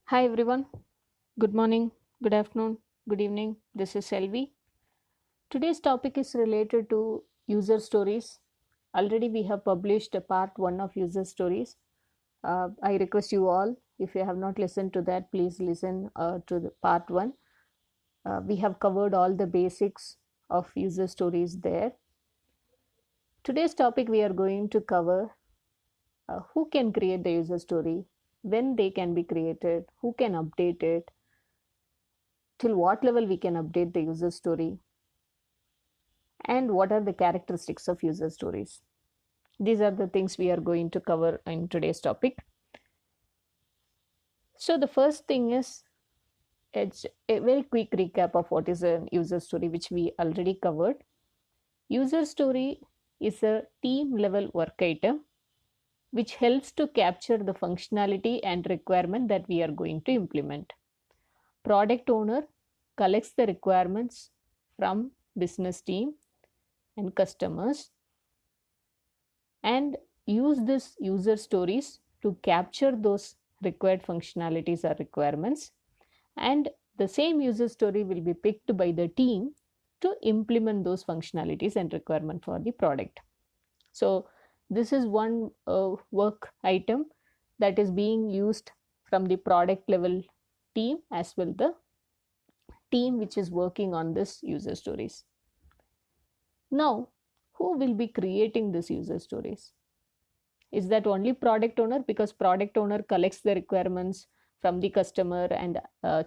Hi everyone. Good morning, good afternoon, good evening. This is Selvi. Today's topic is related to user stories. Already we have published a part 1 of user stories. I request you all, if you have not listened to that, please listen to the part 1. We have covered all the basics of user stories there. Today's topic we are going to cover who can create the user story, when they can be created, who can update it, till what level we can update the user story, and what are the characteristics of user stories. These are the things we are going to cover in today's topic. So the first thing is, it's a very quick recap of what is a user story, which we already covered. User story is a team level work item which helps to capture the functionality and requirement that we are going to implement. Product owner collects the requirements from business team and customers and use this user stories to capture those required functionalities or requirements, and the same user story will be picked by the team to implement those functionalities and requirement for the product. So this is one work item that is being used from the product level team as well the team which is working on this user stories. Now, who will be creating these user stories? Is that only product owner? Because product owner collects the requirements from the customer and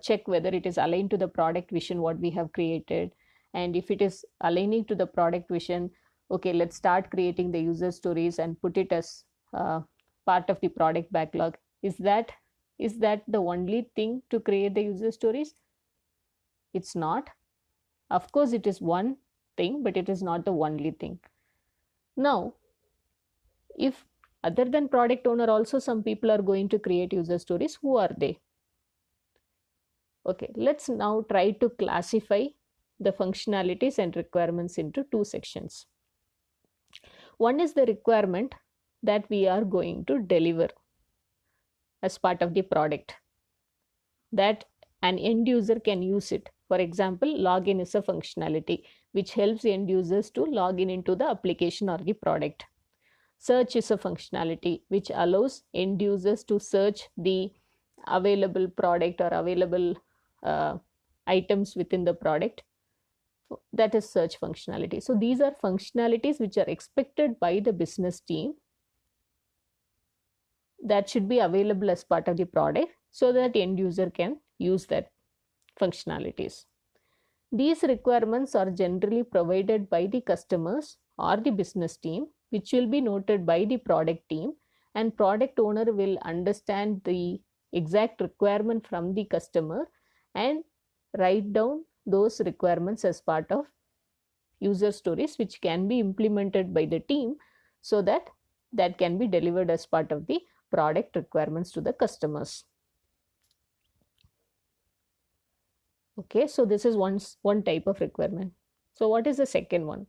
check whether it is aligned to the product vision what we have created, and if it is aligning to the product vision, okay, let's start creating the user stories and put it as part of the product backlog. Is that the only thing to create the user stories? It's not. Of course it is one thing, but it is not the only thing. Now, if other than product owner also some people are going to create user stories, who are they? Okay, let's now try to classify the functionalities and requirements into two sections. One is the requirement that we are going to deliver as part of the product, that an end user can use it. For example, login is a functionality which helps end users to log in into the application or the product. Search is a functionality which allows end users to search the available product or available items within the product. That is search functionality. So these are functionalities which are expected by the business team that should be available as part of the product so that end user can use that functionalities. These requirements are generally provided by the customers or the business team, which will be noted by the product team, and product owner will understand the exact requirement from the customer and write down those requirements as part of user stories, which can be implemented by the team so that that can be delivered as part of the product requirements to the customers. Okay, so this is one type of requirement. So what is the second one?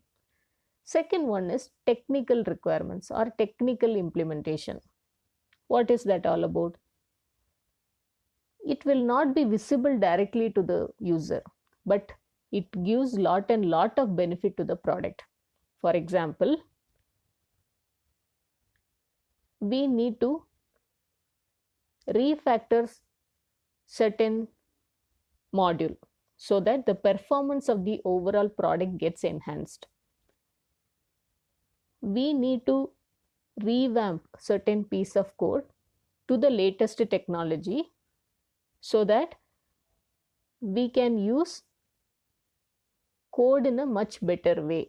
Second one is technical requirements or technical implementation. What is that all about? It will not be visible directly to the user, but it gives lot of benefit to the product. For example, we need to refactor certain module so that the performance of the overall product gets enhanced. We need to revamp certain piece of code to the latest technology so that we can use code in a much better way,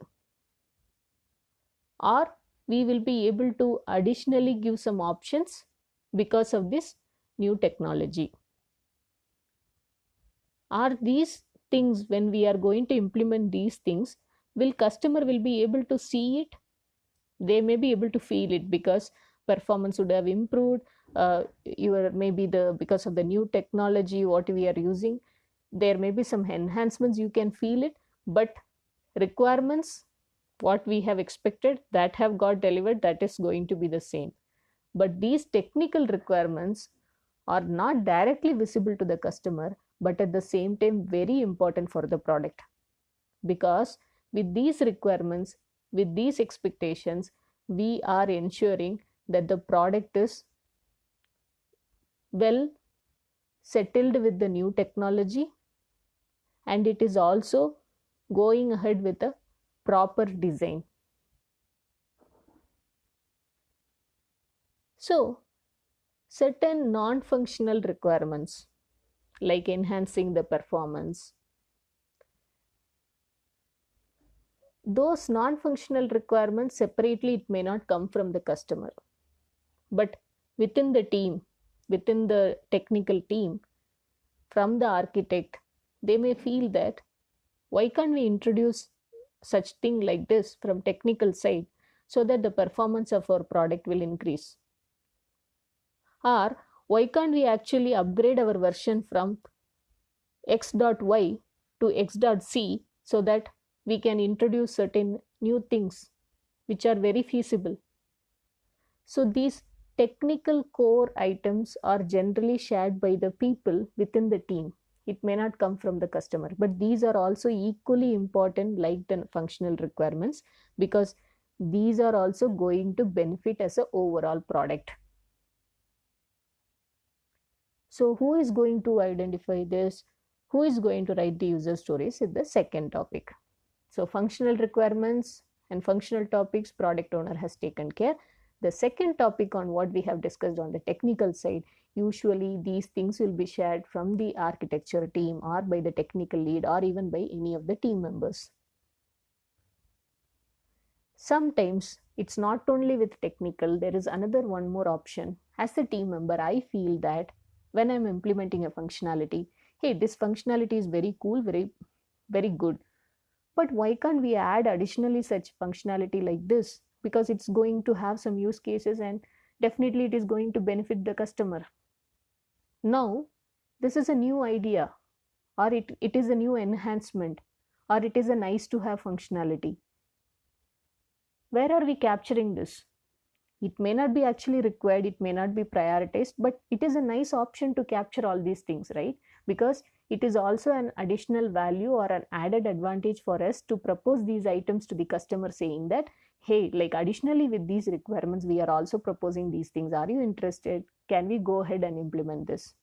or we will be able to additionally give some options because of this new technology. Are these things, when we are going to implement these things, will customer will be able to see it? They may be able to feel it because performance would have improved. Maybe because of the new technology what we are using, there may be some enhancements, you can feel it, but requirements what we have expected that have got delivered, that is going to be the same. But these technical requirements are not directly visible to the customer, but at the same time very important for the product. Because with these requirements, with these expectations, we are ensuring that the product is well settled with the new technology, and it is also going ahead with a proper design. So, certain non functional requirements like enhancing the performance, those non functional requirements separately, it may not come from the customer, but within the team, within the technical team, from the architect, they may feel that why can't we introduce such thing like this from technical side so that the performance of our product will increase, or why can't we actually upgrade our version from x.y to x.c so that we can introduce certain new things which are very feasible. So these technical core items are generally shared by the people within the team. It may not come from the customer, but these are also equally important like the functional requirements, because these are also going to benefit as an overall product. So who is going to identify this? Who is going to write the user stories is the second topic. So functional requirements and functional topics, product owner has taken care. The second topic on what we have discussed on the technical side, usually these things will be shared from the architecture team or by the technical lead or even by any of the team members. Sometimes it's not only with technical, there is another one more option. As a team member, I feel that when I'm implementing a functionality, hey, this functionality is very cool, very good. But why can't we add additionally such functionality like this? Because it's going to have some use cases and definitely it is going to benefit the customer. Now, this is a new idea, or it is a new enhancement, or it is a nice to have functionality. Where are we capturing this? It may not be actually required, it may not be prioritized, but it is a nice option to capture all these things, right? Because it is also an additional value or an added advantage for us to propose these items to the customer, saying that, hey, like additionally with these requirements, we are also proposing these things. Are you interested? Can we go ahead and implement this?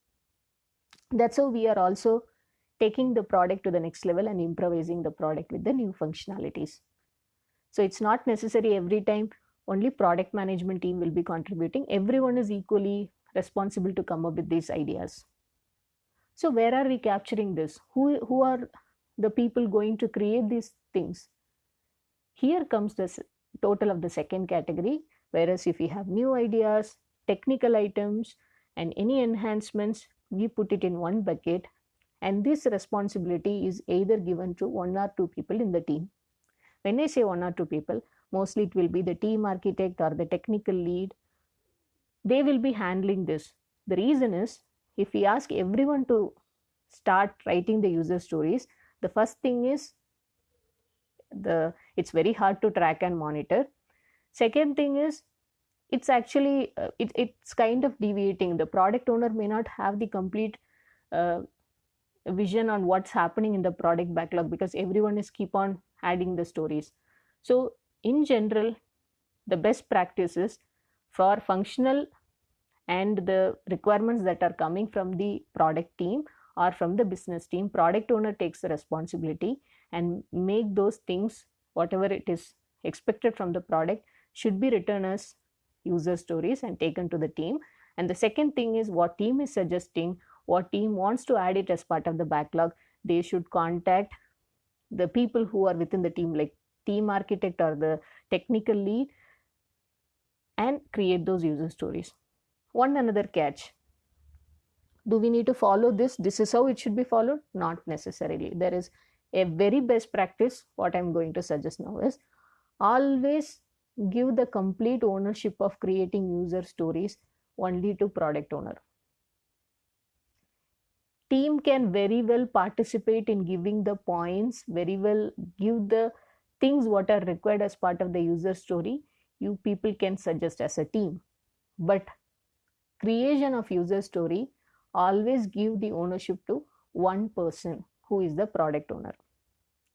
That's how we are also taking the product to the next level and improvising the product with the new functionalities. So it's not necessary every time only product management team will be contributing. Everyone is equally responsible to come up with these ideas. So where are we capturing this? Who are the people going to create these things? Here comes the total of the second category. Whereas if we have new ideas, technical items, and any enhancements, we put it in one bucket. And this responsibility is either given to one or two people in the team. When I say one or two people, mostly it will be the team architect or the technical lead. They will be handling this. The reason is, if we ask everyone to start writing the user stories, the first thing is it's very hard to track and monitor. Second thing is, it's actually it's kind of deviating. The product owner may not have the complete uh, vision on what's happening in the product backlog, because everyone is keep on adding the stories. So in general, the best practice is for functional and the requirements that are coming from the product team or from the business team, product owner takes the responsibility and make those things, whatever it is expected from the product, should be written as user stories and taken to the team. And the second thing is, what team is suggesting, what team wants to add it as part of the backlog, they should contact the people who are within the team, like team architect or the technical lead, and create those user stories. One another catch: do we need to follow this is how it should be followed? Not necessarily. There is a very best practice. What I'm going to suggest now is, always give the complete ownership of creating user stories only to product owner. Team can very well participate in giving the points, very well give the things what are required as part of the user story. You people can suggest as a team, but creation of user story, always give the ownership to one person who is the product owner.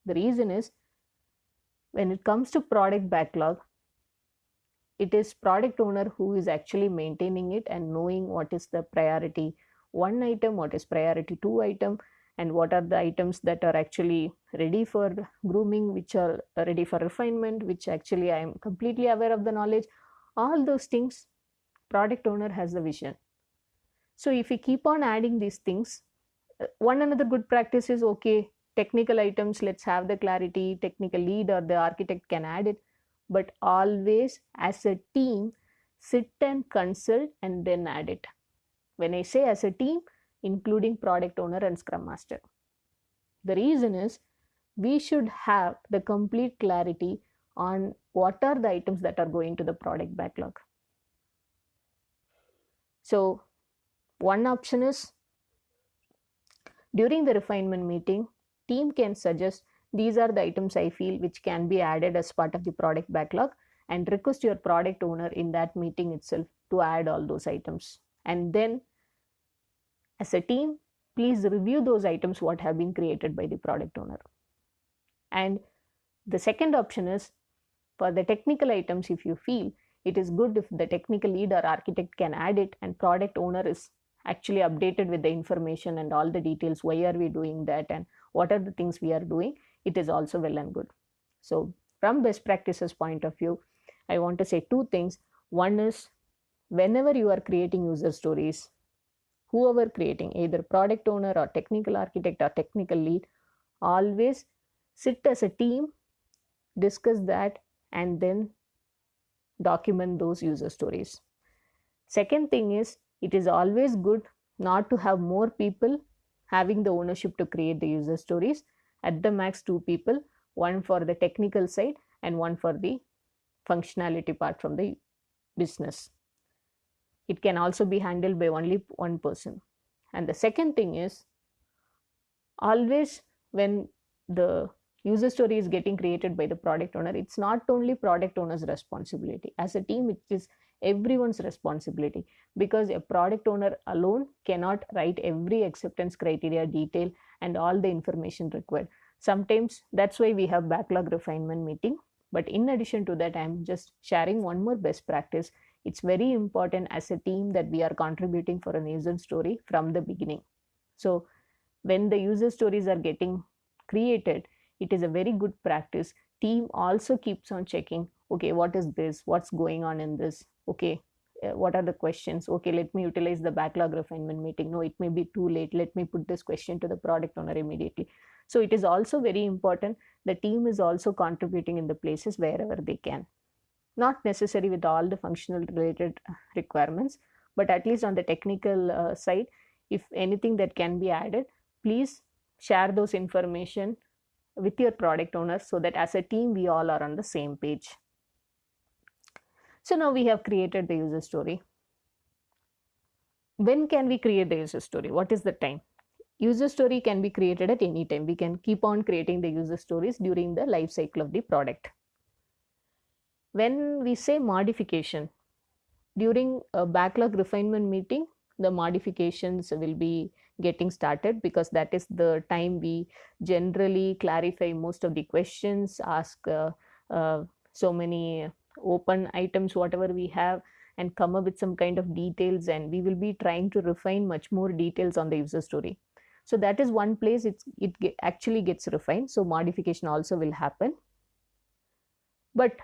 The reason is, when it comes to product backlog, it is product owner who is actually maintaining it and knowing what is the priority one item, what is priority two item, and what are the items that are actually ready for grooming, which are ready for refinement, which actually I am completely aware of the knowledge. All those things, product owner has the vision. So if we keep on adding these things, one another good practice is, okay, technical items, let's have the clarity, technical lead or the architect can add it, but always as a team, sit and consult and then add it. When I say as a team, including product owner and scrum master. The reason is, we should have the complete clarity on what are the items that are going to the product backlog. So one option is, during the refinement meeting, team can suggest these are the items I feel which can be added as part of the product backlog, and request your product owner in that meeting itself to add all those items. And then as a team, please review those items what have been created by the product owner. And the second option is, for the technical items, if you feel it is good if the technical lead or architect can add it and product owner is actually updated with the information and all the details, why are we doing that and what are the things we are doing, it is also well and good. So from best practices point of view, I want to say two things. One is, whenever you are creating user stories, whoever creating, either product owner or technical architect or technical lead, always sit as a team, discuss that, and then document those user stories. Second thing is, it is always good not to have more people having the ownership to create the user stories. At the max, two people, one for the technical side and one for the functionality part from the business. It can also be handled by only one person. And the second thing is, always when the user story is getting created by the product owner, it's not only product owner's responsibility. As a team, it is everyone's responsibility, because a product owner alone cannot write every acceptance criteria detail and all the information required. Sometimes that's why we have backlog refinement meeting. But in addition to that, I'm just sharing one more best practice. It's very important as a team that we are contributing for a user story from the beginning. So when the user stories are getting created, it is a very good practice. Team also keeps on checking, okay, what is this, what's going on in this, okay, what are the questions, okay, let me utilize the backlog refinement meeting, no, it may be too late, let me put this question to the product owner immediately. So it is also very important the team is also contributing in the places wherever they can, not necessary with all the functional related requirements, but at least on the technical side, if anything that can be added, please share those information with your product owner, so that as a team we all are on the same page. So now we have created the user story. When can we create the user story? What is the time? User story can be created at any time. We can keep on creating the user stories during the life cycle of the product. When we say modification, during a backlog refinement meeting, the modifications will be getting started, because that is the time we generally clarify most of the questions, ask so many open items whatever we have, and come up with some kind of details, and we will be trying to refine much more details on the user story. So that is one place it actually gets refined. So modification also will happen. But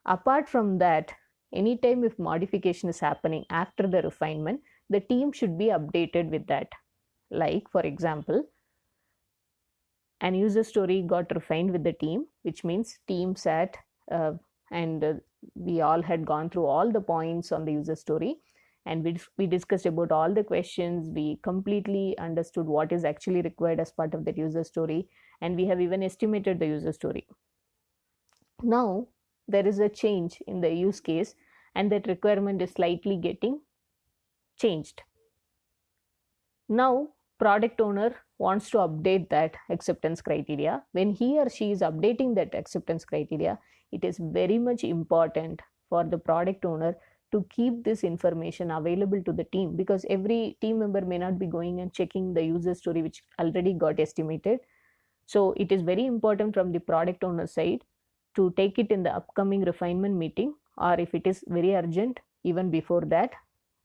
apart from that, anytime if modification is happening after the refinement, the team should be updated with that. Like, for example, an user story got refined with the team, which means team sat and we all had gone through all the points on the user story, and we discussed about all the questions. We completely understood what is actually required as part of that user story, and we have even estimated the user story. Now there is a change in the use case, and that requirement is slightly getting changed. Now product owner wants to update that acceptance criteria. When he or she is updating that acceptance criteria, it is very much important for the product owner to keep this information available to the team, because every team member may not be going and checking the user story which already got estimated. So it is very important from the product owner side to take it in the upcoming refinement meeting, or if it is very urgent, even before that,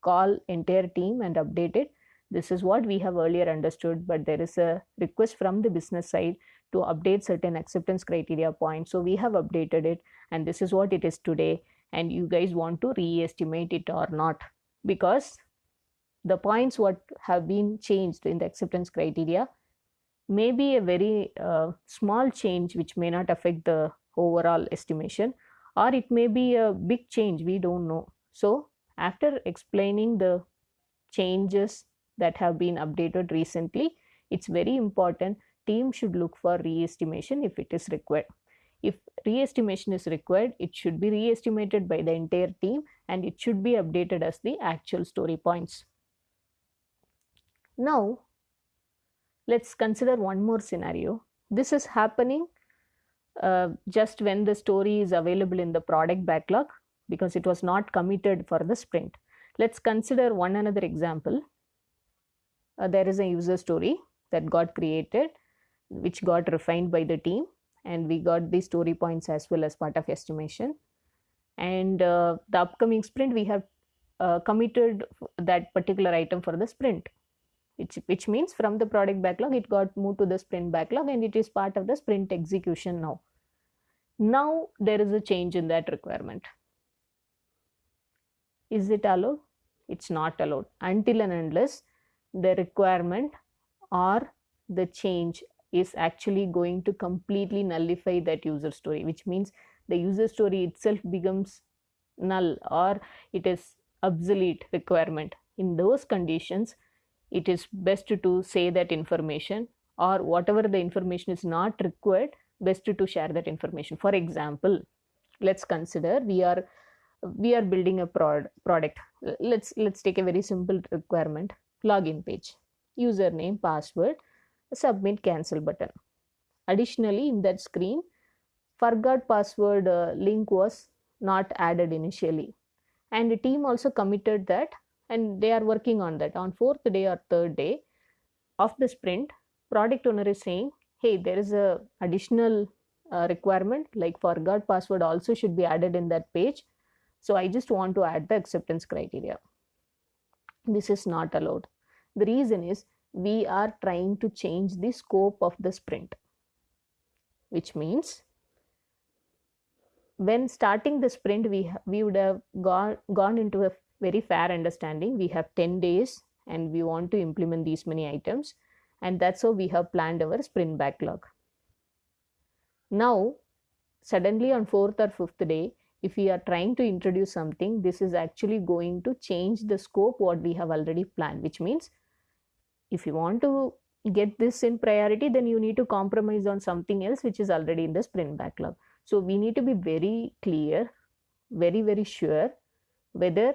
call entire team and update it. This is what we have earlier understood, but there is a request from the business side to update certain acceptance criteria points. So we have updated it, and this is what it is today. And you guys want to re-estimate it or not? Because the points what have been changed in the acceptance criteria may be a very small change which may not affect the overall estimation, or it may be a big change, we don't know. So after explaining the changes that have been updated recently, it's very important team should look for re-estimation if it is required. If re-estimation is required, it should be re-estimated by the entire team, and it should be updated as the actual story points. Now let's consider one more scenario. This is happening just when the story is available in the product backlog, because it was not committed for the sprint. Let's consider one another example. There is a user story that got created, which got refined by the team, and we got the story points as well as part of estimation. And the upcoming sprint, we have committed that particular item for the sprint, which means from the product backlog, it got moved to the sprint backlog, and it is part of the sprint execution now. Now there is a change in that requirement. Is it allowed? It's not allowed until and unless the requirement or the change is actually going to completely nullify that user story, which means the user story itself becomes null or it is obsolete requirement. In those conditions, it is best to say that information, or whatever the information is not required, best to share that information. For example, let's consider we are building a product. Let's take a very simple requirement: login page, username, password, submit, cancel button. Additionally, in that screen, forgot password link was not added initially, and the team also committed that, and they are working on that. On fourth day or third day of the sprint, product owner is saying, hey, there is a additional requirement like forgot password also should be added in that page, so I just want to add the acceptance criteria. This is not allowed. The reason is we are trying to change the scope of the sprint, which means when starting the sprint, we would have gone into a very fair understanding. We have 10 days and we want to implement these many items, and that's how we have planned our sprint backlog. Now suddenly on fourth or fifth day, if we are trying to introduce something, this is actually going to change the scope what we have already planned, which means if you want to get this in priority, then you need to compromise on something else which is already in the sprint backlog. So we need to be very clear, very sure whether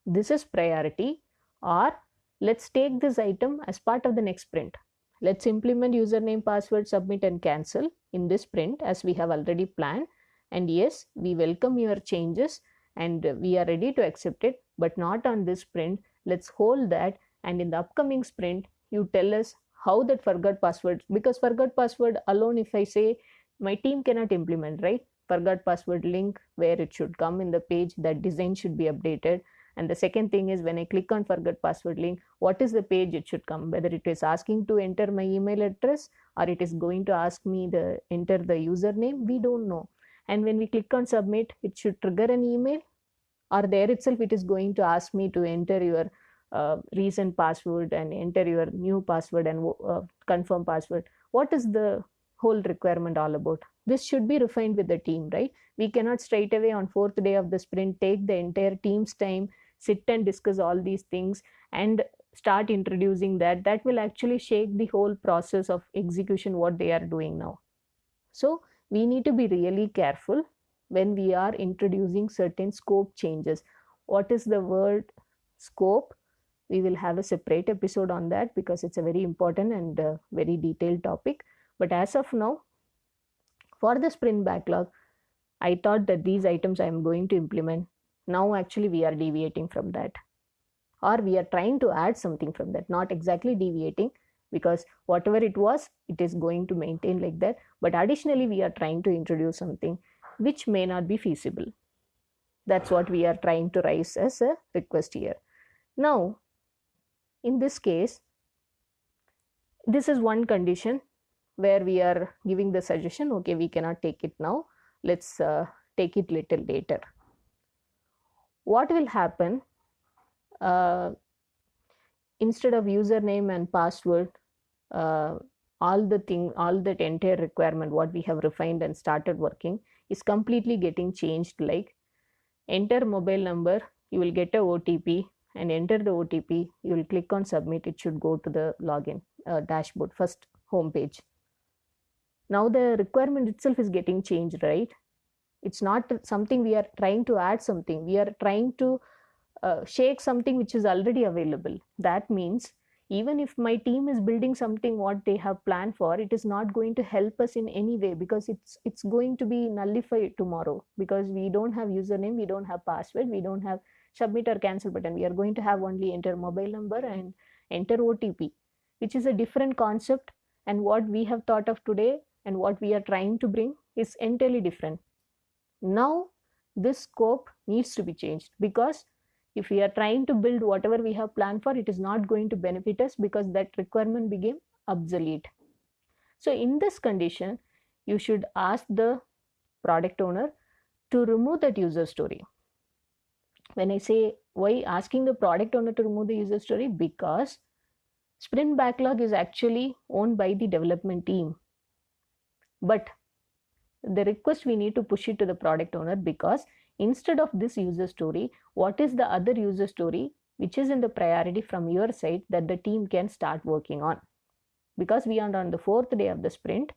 this is priority, or let's take this item as part of the next sprint. Let's implement username, password, submit and cancel in this sprint as we have already planned. And yes, we welcome your changes and we are ready to accept it, but not on this sprint. Let's hold that, and in the upcoming sprint, you tell us how that forgot password, because forgot password alone, if I say, my team cannot implement, right? Forgot password link, where it should come in the page, that design should be updated. And the second thing is, when I click on forgot password link, what is the page it should come? Whether it is asking to enter my email address or it is going to ask me to enter the username, we don't know. And when we click on submit, it should trigger an email, or there itself it is going to ask me to enter your recent password and enter your new password and confirm password. What is the whole requirement all about? This should be refined with the team, right? We cannot straight away on fourth day of the sprint take the entire team's time, sit and discuss all these things and start introducing that. That will actually shake the whole process of execution what they are doing now. So we need to be really careful when we are introducing certain scope changes. What is the word scope? We will have a separate episode on that because it's a very important and very detailed topic. But as of now, for the sprint backlog, I thought that these items I am going to implement. Now actually we are deviating from that, or we are trying to add something from that, not exactly deviating, because whatever it was, it is going to maintain like that, but additionally we are trying to introduce something which may not be feasible. That's what we are trying to raise as a request here. Now in this case, this is one condition where we are giving the suggestion, okay, we cannot take it now, let's take it little later. What will happen, uh, instead of username and password, uh, all that entire requirement what we have refined and started working is completely getting changed. Like, enter mobile number, you will get a OTP, and enter the OTP, you will click on submit, it should go to the login dashboard, first home page. Now the requirement itself is getting changed, right? It's not something we are trying to add something, we are trying to shake something which is already available. That means even if my team is building something what they have planned for, it is not going to help us in any way, because it's going to be nullified tomorrow, because we don't have username, we don't have password, we don't have submit or cancel button. We are going to have only enter mobile number and enter OTP, which is a different concept, and what we have thought of today and what we are trying to bring is entirely different. Now this scope needs to be changed, because if we are trying to build whatever we have planned for, it is not going to benefit us, because that requirement became obsolete. So in this condition, you should ask the product owner to remove that user story. When I say why asking the product owner to remove the user story, because sprint backlog is actually owned by the development team, but the request we need to push it to the product owner, because instead of this user story, what is the other user story which is in the priority from your side that the team can start working on? Because we are on the 4th day of the sprint,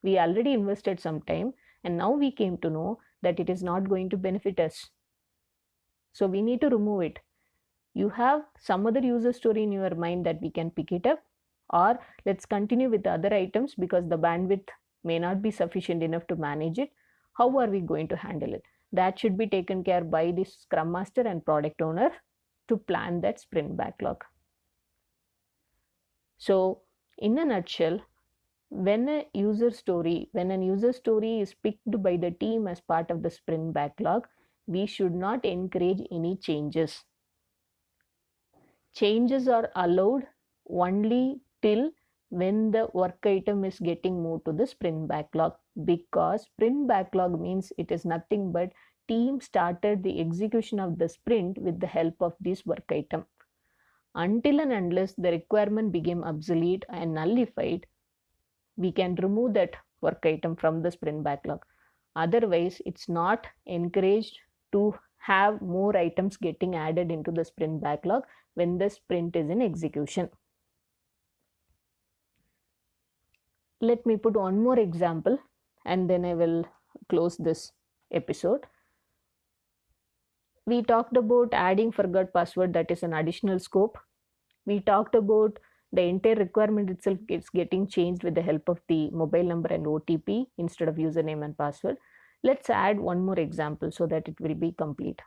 we already invested some time, and now we came to know that it is not going to benefit us, so we need to remove it. You have some other user story in your mind that we can pick it up, or let's continue with the other items, because the bandwidth may not be sufficient enough to manage it. How are we going to handle it? That should be taken care by the Scrum Master and product owner to plan that sprint backlog. So in a nutshell, when a user story is picked by the team as part of the sprint backlog, we should not encourage any changes. Changes are allowed only till when the work item is getting moved to the sprint backlog, because sprint backlog means it is nothing but team started the execution of the sprint with the help of this work item. Until and unless the requirement became obsolete and nullified, we can remove that work item from the sprint backlog. Otherwise, it's not encouraged to have more items getting added into the sprint backlog when the sprint is in execution. Let me put one more example and then I will close this episode. We talked about adding forgot password, that is an additional scope. We talked about the entire requirement itself is getting changed with the help of the mobile number and OTP instead of username and password. Let's add one more example so that it will be complete.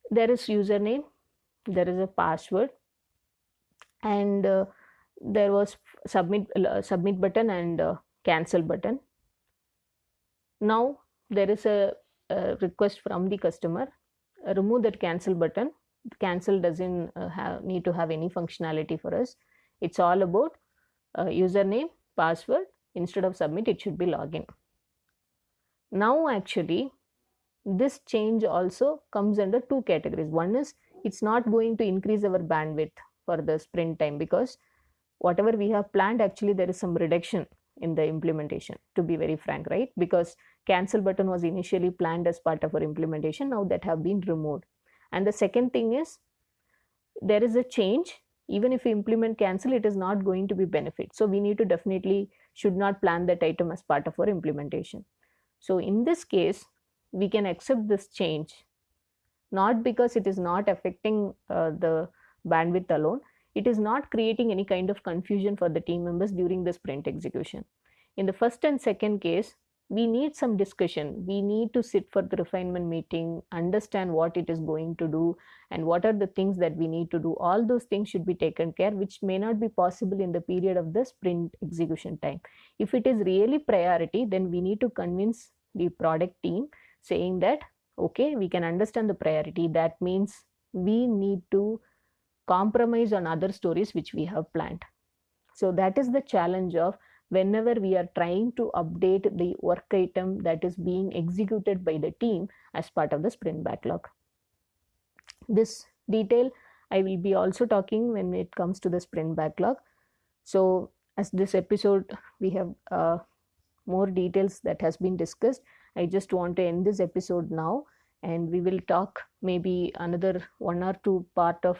There is username, there is a password, and there was submit button and cancel button. Now there is a request from the customer, remove that cancel button. Cancel doesn't need to have any functionality for us. It's all about username, password. Instead of submit, it should be login. Now actually this change also comes under two categories. One is it's not going to increase our bandwidth for the sprint time, because whatever we have planned, actually there is some reduction in the implementation, to be very frank, right? Because cancel button was initially planned as part of our implementation, now that have been removed. And the second thing is there is a change. Even if we implement cancel, it is not going to be benefit, so we need to definitely should not plan that item as part of our implementation. So in this case we can accept this change, not because it is not affecting the bandwidth alone, it is not creating any kind of confusion for the team members during the sprint execution. In the first and second case, we need some discussion. We need to sit for the refinement meeting, understand what it is going to do, and what are the things that we need to do. All those things should be taken care, which may not be possible in the period of the sprint execution time. If it is really priority, then we need to convince the product team, saying that okay, we can understand the priority. That means we need to compromise on other stories which we have planned. So that is the challenge of whenever we are trying to update the work item that is being executed by the team as part of the sprint backlog. This detail I will be also talking when it comes to the sprint backlog. So as this episode we have more details that has been discussed, I just want to end this episode now, and we will talk maybe another one or two part of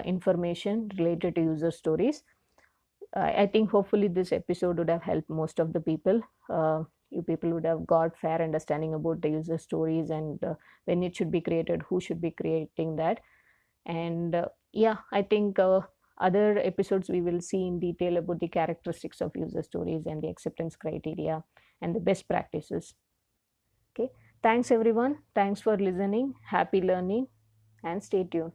information related to user stories. I think hopefully this episode would have helped most of the people. You people would have got fair understanding about the user stories and when it should be created, who should be creating that. And yeah, I think other episodes we will see in detail about the characteristics of user stories and the acceptance criteria and the best practices. Okay. Thanks everyone. Thanks for listening. Happy learning and stay tuned.